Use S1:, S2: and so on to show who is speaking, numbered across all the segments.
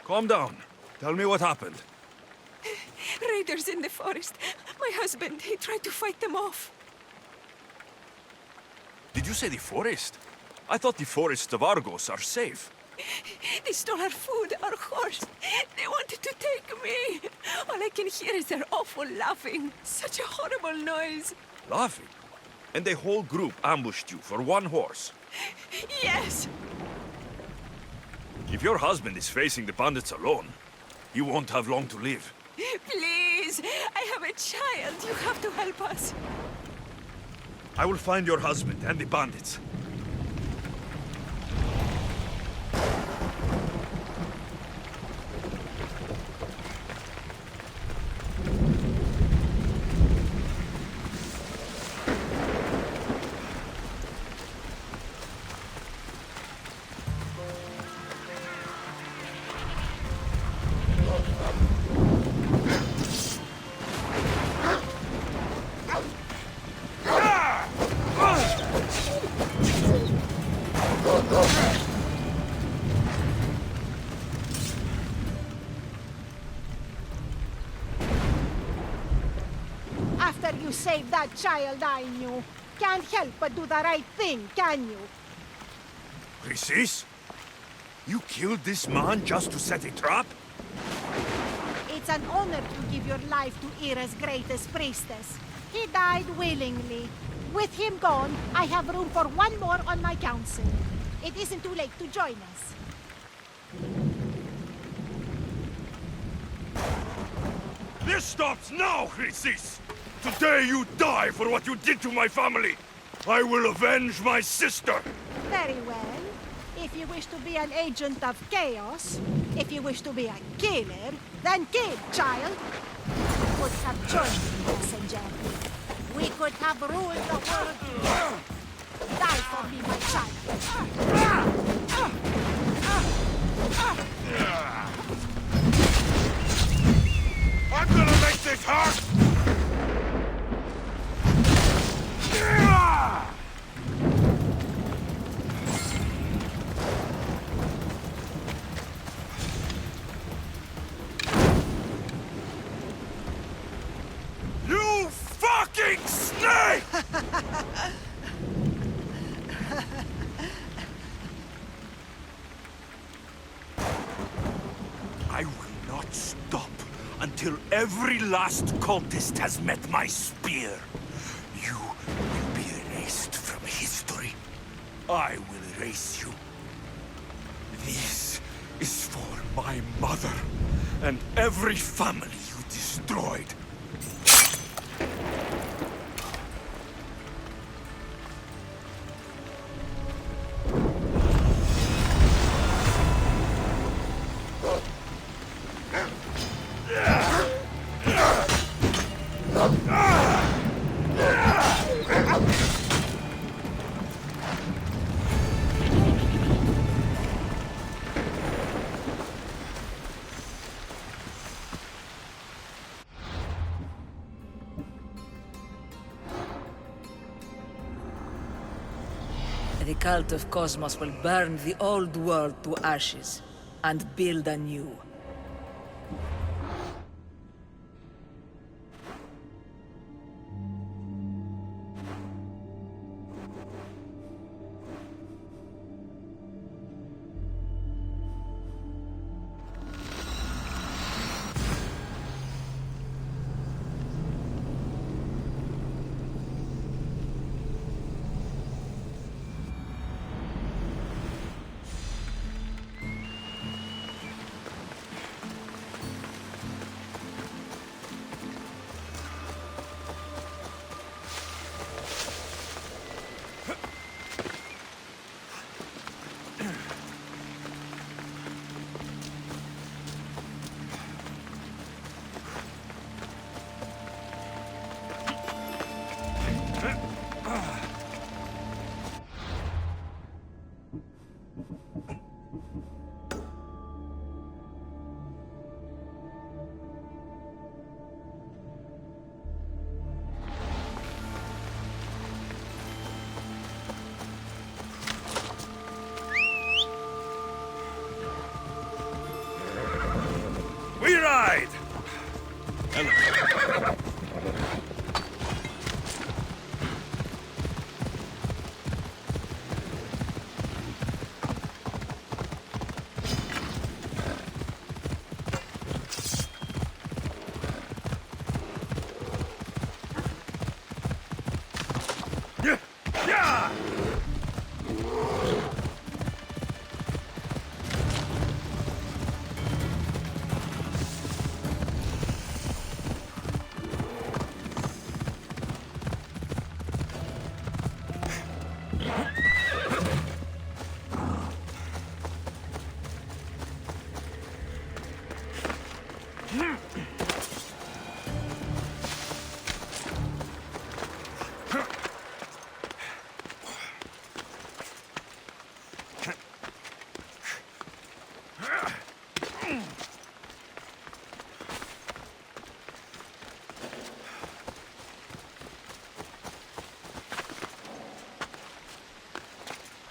S1: Calm down. Tell me what happened.
S2: Raiders in the forest. My husband, he tried to fight them off.
S1: Did you say the forest? I thought the forests of Argos are safe.
S2: They stole our food, our horse. They wanted to take me. All I can hear is their awful laughing. Such a horrible noise.
S1: Laughing? And the whole group ambushed you for one horse.
S2: Yes.
S1: If your husband is facing the bandits alone, he won't have long to live.
S2: Please, I have a child. You have to help us.
S1: I will find your husband and the bandits.
S3: After you saved that child I knew, can't help but do the right thing, can you?
S1: Chrysis? You killed this man just to set a trap?
S3: It's an honor to give your life to Ira's greatest priestess. He died willingly. With him gone, I have room for one more on my council. It isn't too late to join us.
S1: This stops now, Chrysis! Today you die for what you did to my family! I will avenge my sister!
S3: Very well. If you wish to be an agent of chaos, if you wish to be a killer, then kill, child. You could have joined me, messenger. We could have ruled the world together. Die for me, my child.
S1: I'm gonna make this hurt! You fucking snake! I will not stop until every last cultist has met my spear. You will be erased from history. I will erase you. This is for my mother and every family you destroyed.
S4: The Cult of Kosmos will burn the old world to ashes and build anew.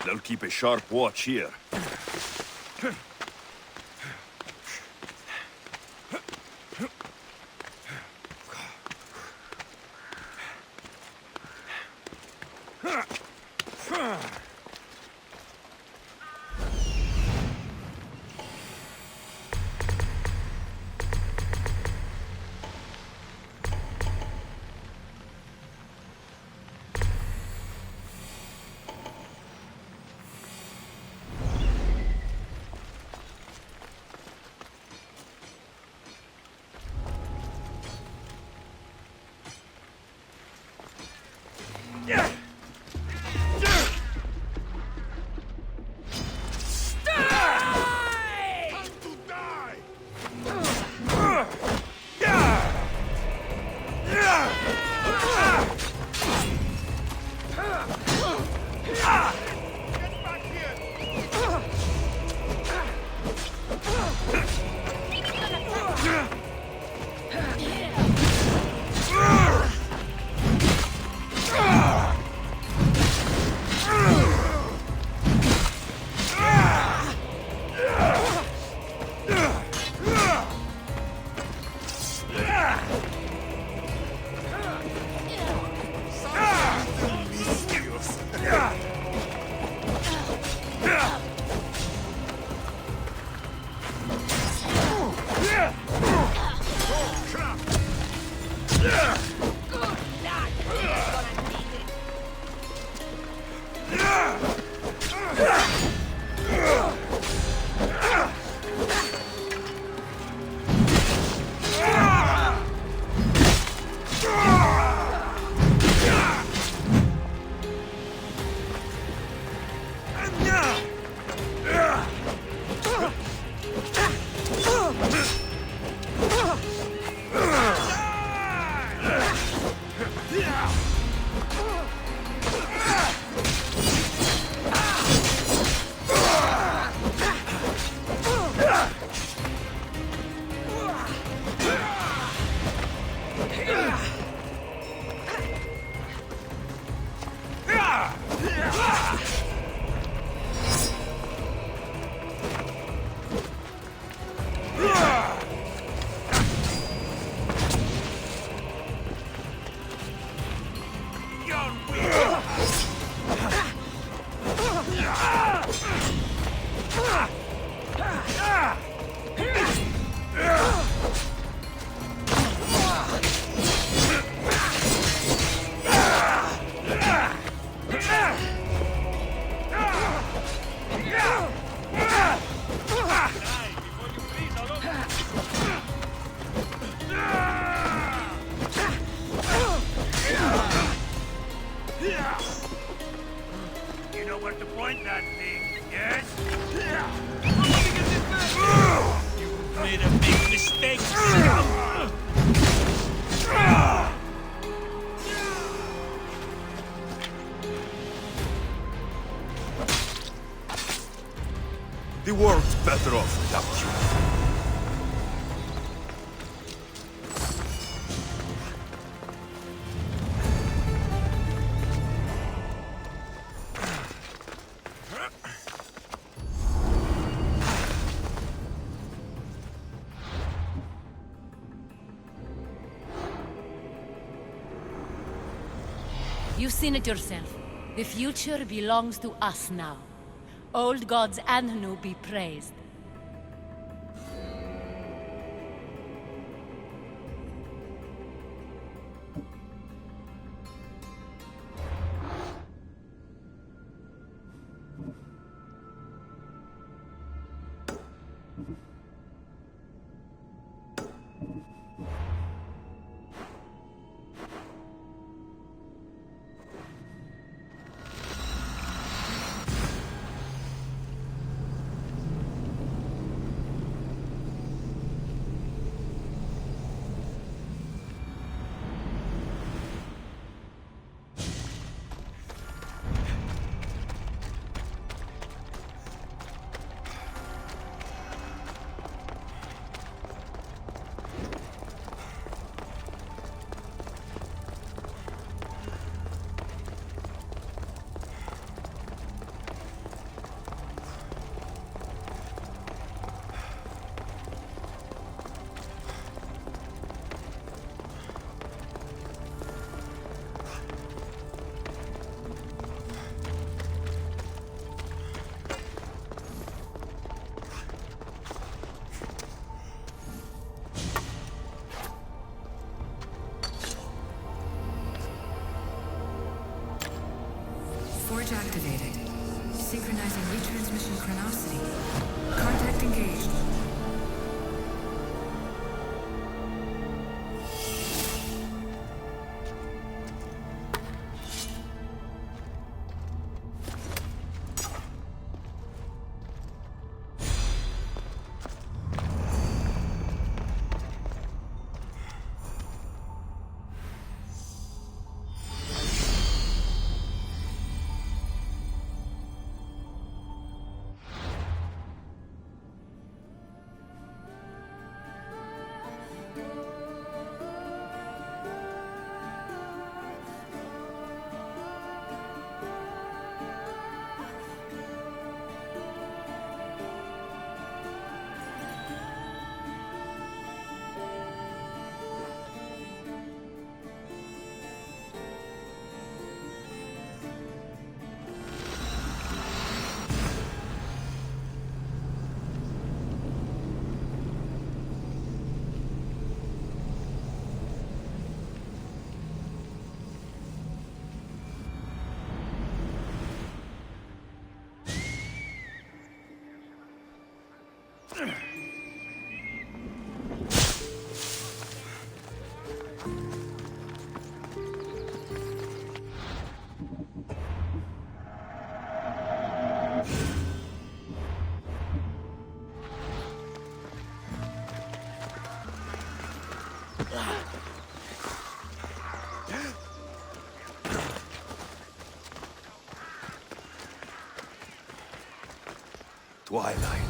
S1: They'll keep a sharp watch here. The world's better off without you.
S5: You've seen it yourself. The future belongs to us now. Old gods and new be praised.
S6: Forge activated. Synchronizing retransmission chronicity. Contact engaged.
S1: Twilight.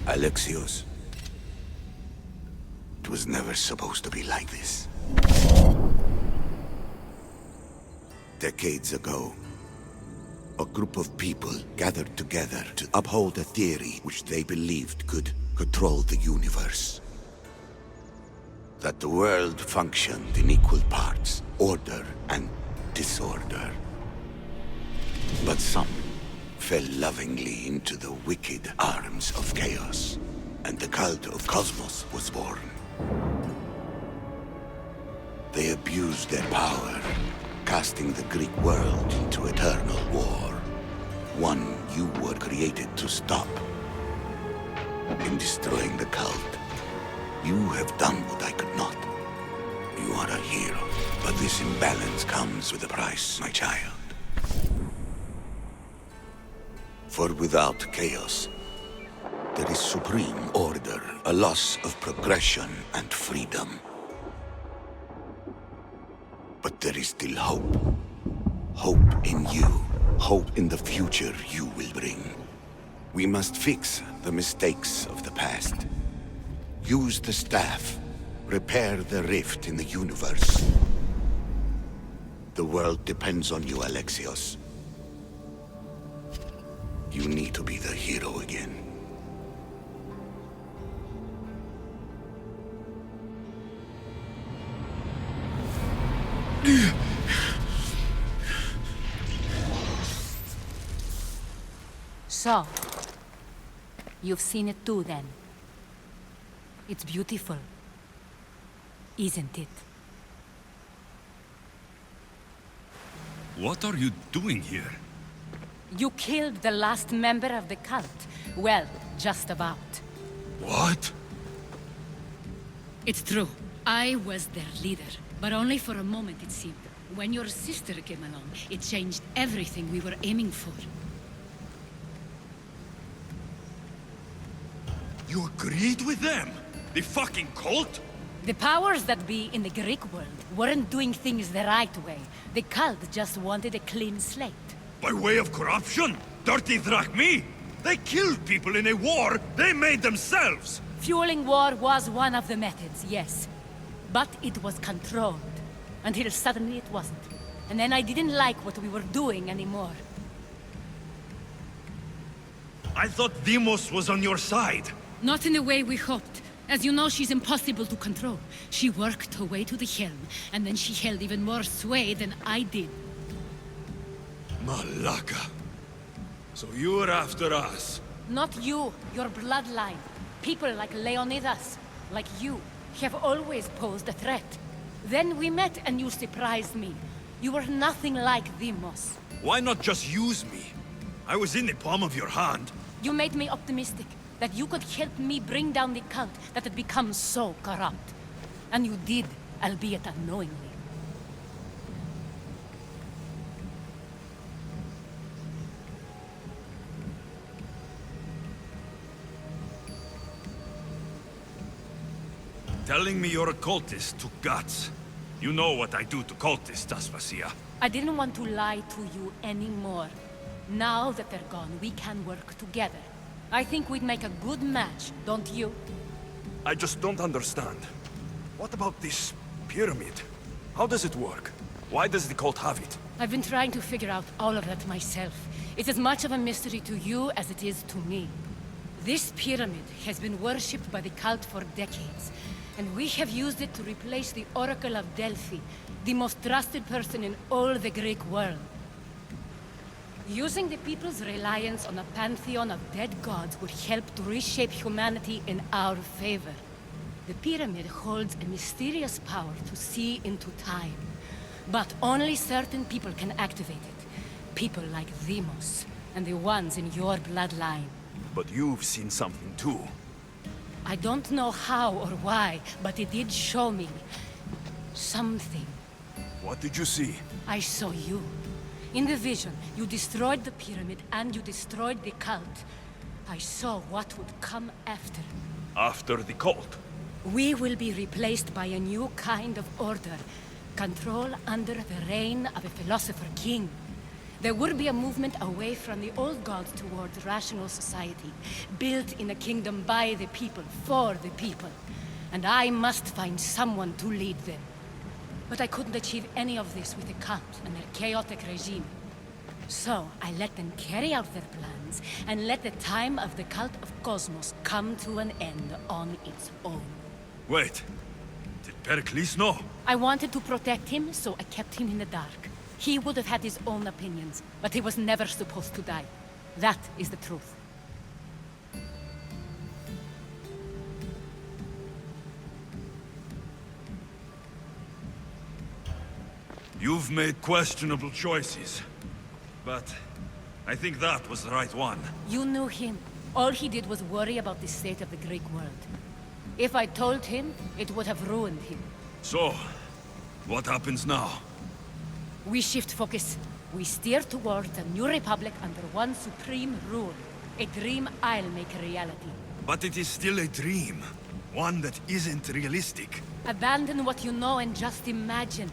S1: Alexios. It was never supposed to be like this. Decades ago, a group of people gathered together to uphold a theory which they believed could control the universe. That the world functioned in equal parts, order and disorder. But some fell lovingly into the wicked arms of chaos, and the Cult of Kosmos was born. They abused their power, casting the Greek world into eternal war. One you were created to stop. In destroying the cult, you have done what I could not. You are a hero, but this imbalance comes with a price, my child. For without chaos, there is supreme order, a loss of progression and freedom. But there is still hope. Hope in you. Hope in the future you will bring. We must fix the mistakes of the past. Use the staff. Repair the rift in the universe. The world depends on you, Alexios. You need to be the hero again.
S5: So, you've seen it too, then. It's beautiful, isn't it?
S1: What are you doing here?
S5: You killed the last member of the cult. Well, just about.
S1: What?
S7: It's true. I was their leader, but only for a moment, it seemed.
S5: When your sister came along, it changed everything we were aiming for.
S1: You agreed with them? The fucking cult?
S5: The powers that be in the Greek world weren't doing things the right way. The cult just wanted a clean slate.
S1: By way of corruption? Dirty drachmi? They killed people in a war they made themselves!
S5: Fueling war was one of the methods, yes. But it was controlled. Until suddenly it wasn't. And then I didn't like what we were doing anymore.
S1: I thought Demos was on your side.
S5: Not in the way we hoped. As you know, she's impossible to control. She worked her way to the helm, and then she held even more sway than I did.
S1: Malaka. So you were after us?
S5: Not you, your bloodline. People like Leonidas, like you, have always posed a threat. Then we met and you surprised me. You were nothing like Demos.
S1: Why not just use me? I was in the palm of your hand.
S5: You made me optimistic that you could help me bring down the cult that had become so corrupt. And you did, albeit unknowingly.
S1: Telling me you're a cultist took guts. You know what I do to cultists, Aspasia.
S5: I didn't want to lie to you anymore. Now that they're gone, we can work together. I think we'd make a good match, don't you?
S1: I just don't understand. What about this pyramid? How does it work? Why does the cult have it?
S5: I've been trying to figure out all of that myself. It's as much of a mystery to you as it is to me. This pyramid has been worshipped by the cult for decades, and we have used it to replace the Oracle of Delphi, the most trusted person in all the Greek world. Using the people's reliance on a pantheon of dead gods would help to reshape humanity in our favor. The pyramid holds a mysterious power to see into time, but only certain people can activate it. People like Demos, and the ones in your bloodline.
S1: But you've seen something too.
S5: I don't know how or why, but it did show me something.
S1: What did you see?
S5: I saw you. In the vision, you destroyed the pyramid and you destroyed the cult. I saw what would come after.
S1: After the cult?
S5: We will be replaced by a new kind of order. Control under the reign of a philosopher king. There would be a movement away from the old gods towards rational society, built in a kingdom by the people, for the people. And I must find someone to lead them. But I couldn't achieve any of this with the cult and their chaotic regime. So I let them carry out their plans, and let the time of the Cult of Kosmos come to an end on its own.
S1: Wait. Did Pericles know?
S5: I wanted to protect him, so I kept him in the dark. He would have had his own opinions, but he was never supposed to die. That is the truth.
S1: You've made questionable choices. But I think that was the right one.
S5: You knew him. All he did was worry about the state of the Greek world. If I told him, it would have ruined him.
S1: So, what happens now?
S5: We shift focus. We steer towards a new republic under one supreme rule. A dream I'll make a reality.
S1: But it is still a dream. One that isn't realistic.
S5: Abandon what you know and just imagine.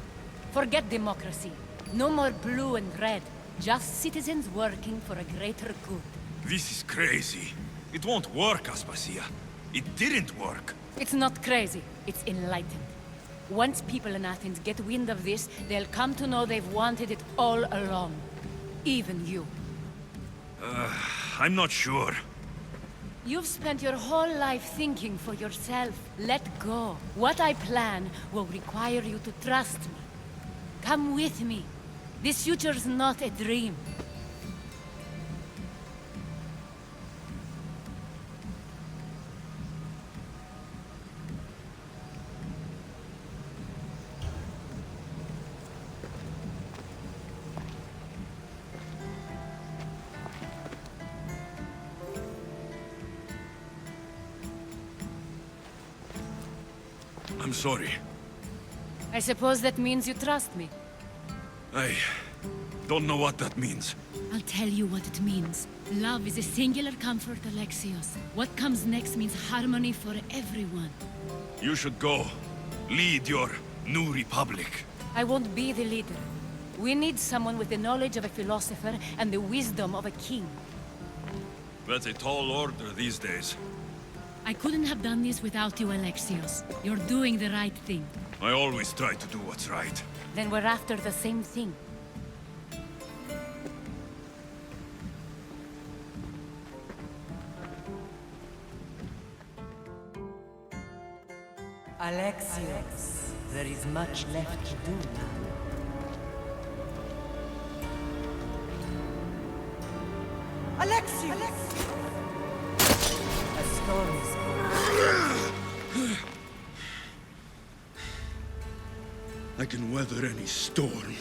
S5: Forget democracy. No more blue and red. Just citizens working for a greater good.
S1: This is crazy. It won't work, Aspasia. It didn't work.
S5: It's not crazy. It's enlightened. Once people in Athens get wind of this, they'll come to know they've wanted it all along. Even you.
S1: I'm not sure.
S5: You've spent your whole life thinking for yourself. Let go. What I plan will require you to trust me. Come with me. This future's not a dream.
S1: I'm sorry.
S5: I suppose that means you trust me.
S1: I don't know what that means.
S5: I'll tell you what it means. Love is a singular comfort, Alexios. What comes next means harmony for everyone.
S1: You should go. Lead your new republic.
S5: I won't be the leader. We need someone with the knowledge of a philosopher and the wisdom of a king.
S1: That's a tall order these days.
S5: I couldn't have done this without you, Alexios. You're doing the right thing.
S1: I always try to do what's right.
S5: Then we're after the same thing.
S7: Alexios, there is much left to do now. Alexios! A storm is coming.
S1: I can weather any storm.